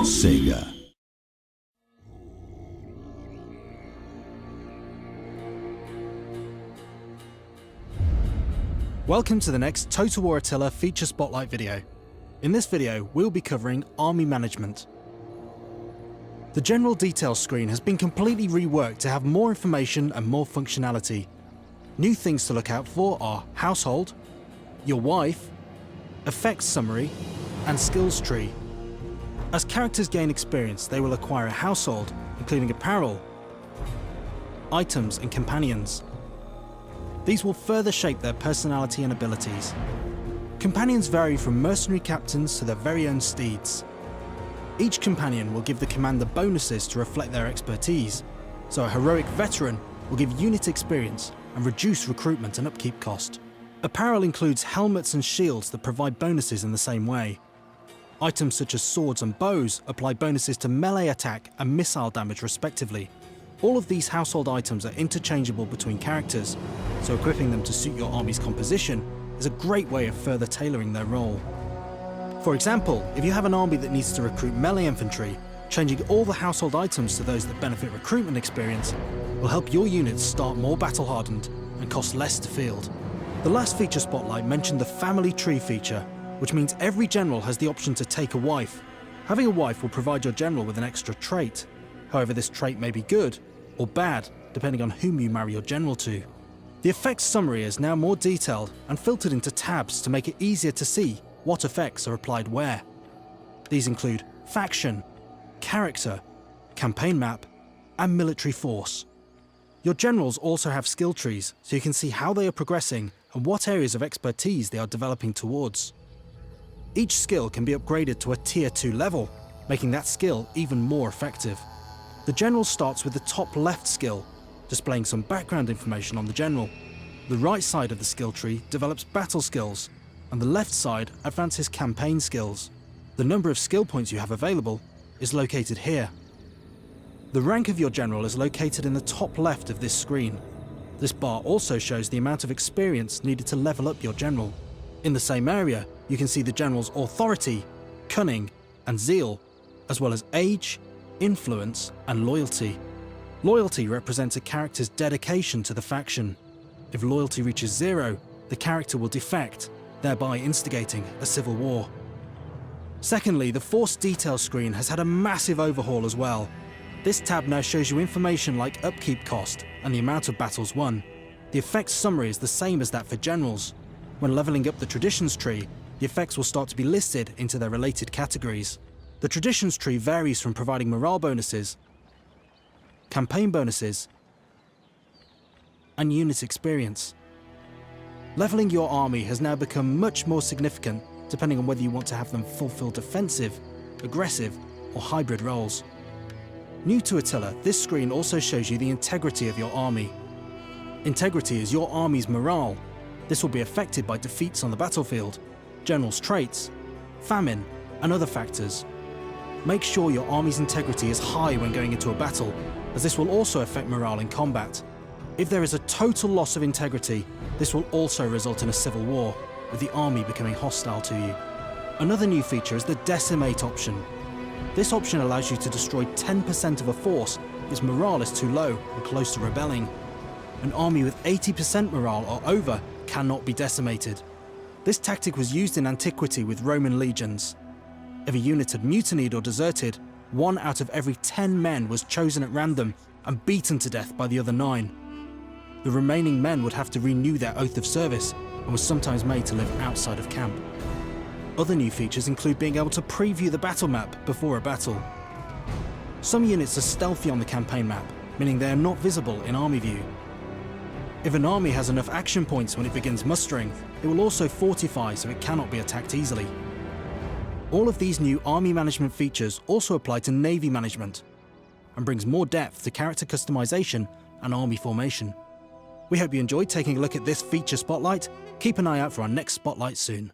Sega. Welcome to the next Total War Attila feature spotlight video. In this video, we'll be covering army management. The general details screen has been completely reworked to have more information and more functionality. New things to look out for are household, your wife, effects summary, and skills tree. As characters gain experience, they will acquire a household, including apparel, items, and companions. These will further shape their personality and abilities. Companions vary from mercenary captains to their very own steeds. Each companion will give the commander bonuses to reflect their expertise, so a heroic veteran will give unit experience and reduce recruitment and upkeep cost. Apparel includes helmets and shields that provide bonuses in the same way. Items such as swords and bows apply bonuses to melee attack and missile damage respectively. All of these household items are interchangeable between characters, so equipping them to suit your army's composition is a great way of further tailoring their role. For example, if you have an army that needs to recruit melee infantry, changing all the household items to those that benefit recruitment experience will help your units start more battle-hardened and cost less to field. The last feature spotlight mentioned the family tree feature, which means every general has the option to take a wife. Having a wife will provide your general with an extra trait. However, this trait may be good or bad, depending on whom you marry your general to. The effects summary is now more detailed and filtered into tabs to make it easier to see what effects are applied where. These include faction, character, campaign map, and military force. Your generals also have skill trees, so you can see how they are progressing and what areas of expertise they are developing towards. Each skill can be upgraded to a tier 2 level, making that skill even more effective. The general starts with the top left skill, displaying some background information on the general. The right side of the skill tree develops battle skills, and the left side advances campaign skills. The number of skill points you have available is located here. The rank of your general is located in the top left of this screen. This bar also shows the amount of experience needed to level up your general. In the same area, you can see the general's authority, cunning, and zeal, as well as age, influence, and loyalty. Loyalty represents a character's dedication to the faction. If loyalty reaches 0, the character will defect, thereby instigating a civil war. Secondly, the force details screen has had a massive overhaul as well. This tab now shows you information like upkeep cost and the amount of battles won. The effects summary is the same as that for generals. When leveling up the traditions tree, the effects will start to be listed into their related categories. The traditions tree varies from providing morale bonuses, campaign bonuses, and unit experience. Leveling your army has now become much more significant depending on whether you want to have them fulfill defensive, aggressive, or hybrid roles. New to Attila, this screen also shows you the integrity of your army. Integrity is your army's morale. This will be affected by defeats on the battlefield, generals' traits, famine, and other factors. Make sure your army's integrity is high when going into a battle, as this will also affect morale in combat. If there is a total loss of integrity, this will also result in a civil war, with the army becoming hostile to you. Another new feature is the decimate option. This option allows you to destroy 10% of a force if its morale is too low and close to rebelling. An army with 80% morale or over cannot be decimated. This tactic was used in antiquity with Roman legions. If a unit had mutinied or deserted, 1 out of every 10 men was chosen at random and beaten to death by the other 9. The remaining men would have to renew their oath of service and was sometimes made to live outside of camp. Other new features include being able to preview the battle map before a battle. Some units are stealthy on the campaign map, meaning they are not visible in army view. If an army has enough action points when it begins mustering, it will also fortify so it cannot be attacked easily. All of these new army management features also apply to navy management and brings more depth to character customization and army formation. We hope you enjoyed taking a look at this feature spotlight. Keep an eye out for our next spotlight soon.